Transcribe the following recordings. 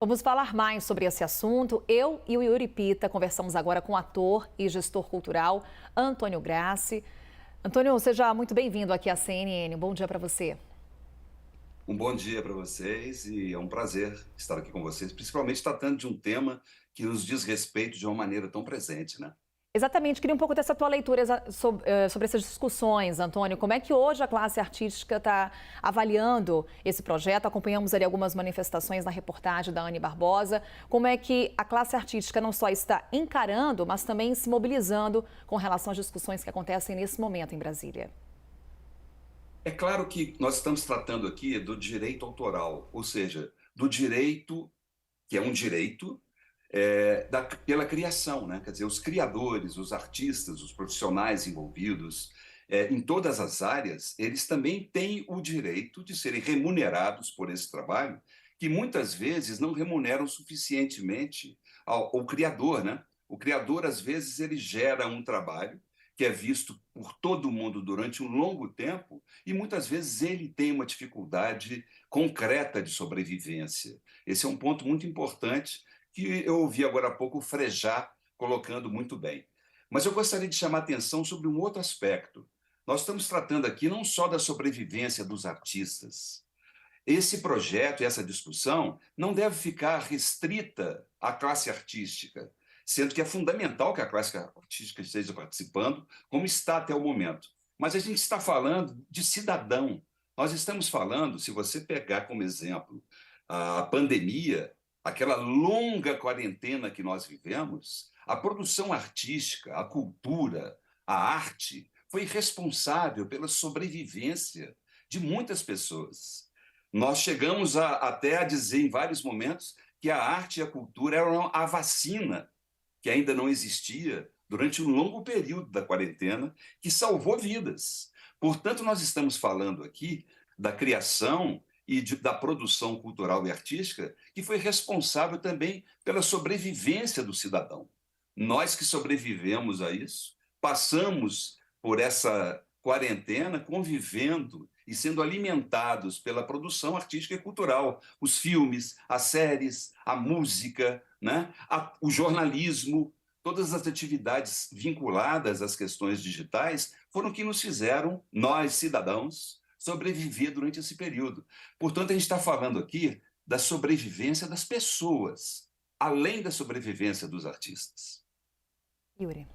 Vamos falar mais sobre esse assunto. Eu e o Yuri Pita conversamos agora com o ator e gestor cultural Antônio Grassi. Antônio, seja muito bem-vindo aqui à CNN. Bom dia para você. Um bom dia para vocês e é um prazer estar aqui com vocês, principalmente tratando de um tema que nos diz respeito de uma maneira tão presente, né? Exatamente, queria um pouco dessa tua leitura sobre essas discussões, Antônio. Como é que hoje a classe artística está avaliando esse projeto? Acompanhamos ali algumas manifestações na reportagem da Anne Barbosa. Como é que a classe artística não só está encarando, mas também se mobilizando com relação às discussões que acontecem nesse momento em Brasília? É claro que nós estamos tratando aqui do direito autoral, ou seja, do direito, que é um direito, pela criação, né? Quer dizer, os criadores, os artistas, os profissionais envolvidos, em todas as áreas, eles também têm o direito de serem remunerados por esse trabalho, que muitas vezes não remuneram suficientemente ao criador, né? O criador, às vezes, ele gera um trabalho que é visto por todo mundo durante um longo tempo e muitas vezes ele tem uma dificuldade concreta de sobrevivência. Esse é um ponto muito importante que eu ouvi agora há pouco o Frejá colocando muito bem. Mas eu gostaria de chamar a atenção sobre um outro aspecto. Nós estamos tratando aqui não só da sobrevivência dos artistas. Esse projeto e essa discussão não deve ficar restrita à classe artística, sendo que é fundamental que a classe artística esteja participando, como está até o momento. Mas a gente está falando de cidadão. Nós estamos falando, se você pegar como exemplo a pandemia, aquela longa quarentena que nós vivemos, a produção artística, a cultura, a arte foi responsável pela sobrevivência de muitas pessoas. Nós chegamos até a dizer em vários momentos que a arte e a cultura eram a vacina que ainda não existia durante um longo período da quarentena, que salvou vidas. Portanto, nós estamos falando aqui da criação e da produção cultural e artística, que foi responsável também pela sobrevivência do cidadão. Nós que sobrevivemos a isso, passamos por essa quarentena convivendo e sendo alimentados pela produção artística e cultural, os filmes, as séries, a música, né? O jornalismo, todas as atividades vinculadas às questões digitais foram que nos fizeram, nós cidadãos, sobreviver durante esse período. Portanto, a gente está falando aqui da sobrevivência das pessoas, além da sobrevivência dos artistas. Yuri.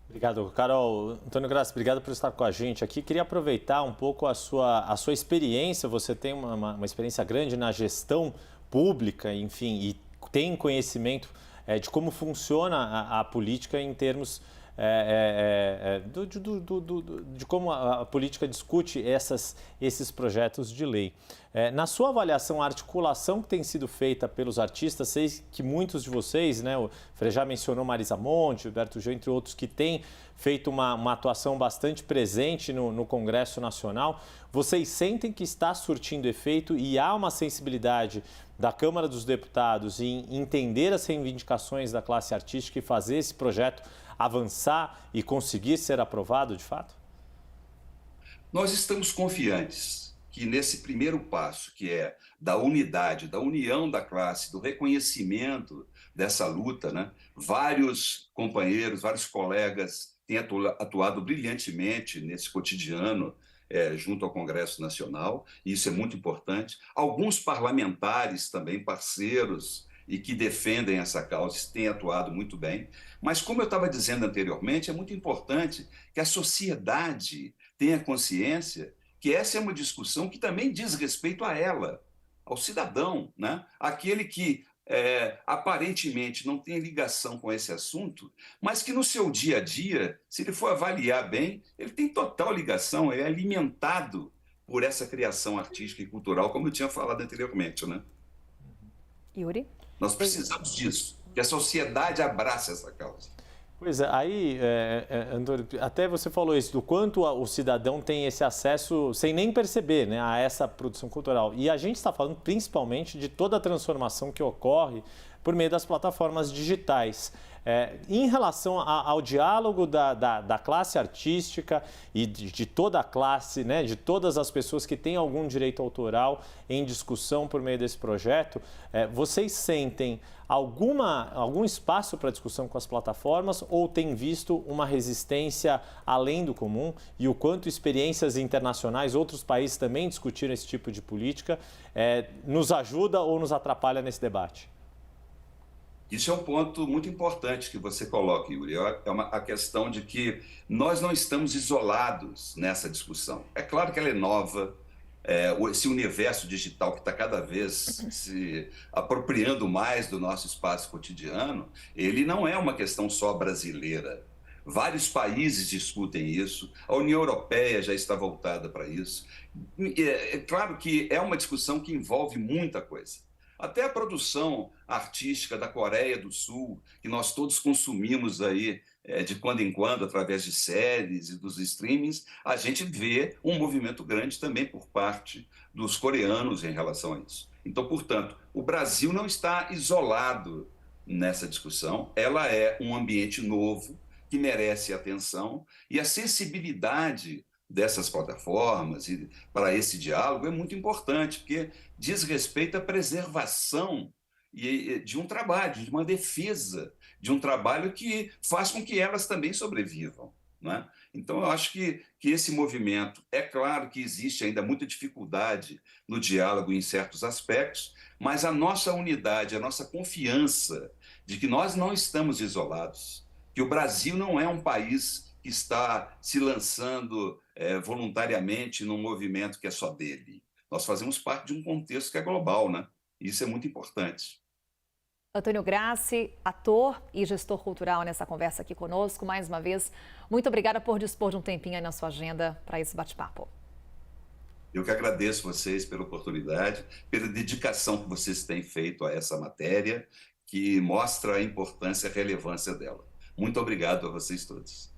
Obrigado, Carol. Antônio Grassi, obrigado por estar com a gente aqui. Queria aproveitar um pouco a sua experiência. Você tem uma experiência grande na gestão pública, enfim, e tem conhecimento de como funciona a política em termos de como a política discute esses projetos de lei. Na sua avaliação, a articulação que tem sido feita pelos artistas, sei que muitos de vocês, né, o Frejá mencionou Marisa Monte, Humberto Gil, entre outros, que têm feito uma atuação bastante presente no Congresso Nacional, vocês sentem que está surtindo efeito e há uma sensibilidade da Câmara dos Deputados em entender as reivindicações da classe artística e fazer esse projeto avançar e conseguir ser aprovado de fato? Nós estamos confiantes que nesse primeiro passo, que é da unidade, da união da classe, do reconhecimento dessa luta, né? Vários companheiros, vários colegas têm atuado brilhantemente nesse cotidiano junto ao Congresso Nacional, e isso é muito importante. Alguns parlamentares também, parceiros, e que defendem essa causa, têm atuado muito bem. Mas, como eu estava dizendo anteriormente, é muito importante que a sociedade tenha consciência que essa é uma discussão que também diz respeito a ela, ao cidadão, né? Aquele que aparentemente não tem ligação com esse assunto, mas que no seu dia a dia, se ele for avaliar bem, ele tem total ligação, é alimentado por essa criação artística e cultural, como eu tinha falado anteriormente, né? Yuri? Nós precisamos disso, que a sociedade abrace essa causa. Pois é, aí, Antônio, até você falou isso, do quanto o cidadão tem esse acesso, sem nem perceber, né, a essa produção cultural. E a gente está falando principalmente de toda a transformação que ocorre por meio das plataformas digitais. Em relação ao diálogo da classe artística e de toda a classe, né, de todas as pessoas que têm algum direito autoral em discussão por meio desse projeto, vocês sentem algum espaço para discussão com as plataformas ou têm visto uma resistência além do comum? E o quanto experiências internacionais, outros países também discutiram esse tipo de política, nos ajuda ou nos atrapalha nesse debate? Isso é um ponto muito importante que você coloca, Yuri. A questão de que nós não estamos isolados nessa discussão. É claro que ela é nova, esse universo digital que está cada vez se apropriando mais do nosso espaço cotidiano, ele não é uma questão só brasileira. Vários países discutem isso, a União Europeia já está voltada para isso. É claro que é uma discussão que envolve muita coisa. Até a produção artística da Coreia do Sul, que nós todos consumimos aí de quando em quando, através de séries e dos streamings, a gente vê um movimento grande também por parte dos coreanos em relação a isso. Então, portanto, o Brasil não está isolado nessa discussão, ela é um ambiente novo que merece atenção e a sensibilidade dessas plataformas e para esse diálogo é muito importante, porque diz respeito à preservação de um trabalho, de uma defesa, de um trabalho que faz com que elas também sobrevivam, não é? Então, eu acho que esse movimento, é claro que existe ainda muita dificuldade no diálogo em certos aspectos, mas a nossa unidade, a nossa confiança de que nós não estamos isolados, que o Brasil não é um país que está se lançando voluntariamente num movimento que é só dele. Nós fazemos parte de um contexto que é global, né? Isso é muito importante. Antônio Grassi, ator e gestor cultural nessa conversa aqui conosco. Mais uma vez, muito obrigada por dispor de um tempinho aí na sua agenda para esse bate-papo. Eu que agradeço vocês pela oportunidade, pela dedicação que vocês têm feito a essa matéria, que mostra a importância e a relevância dela. Muito obrigado a vocês todos.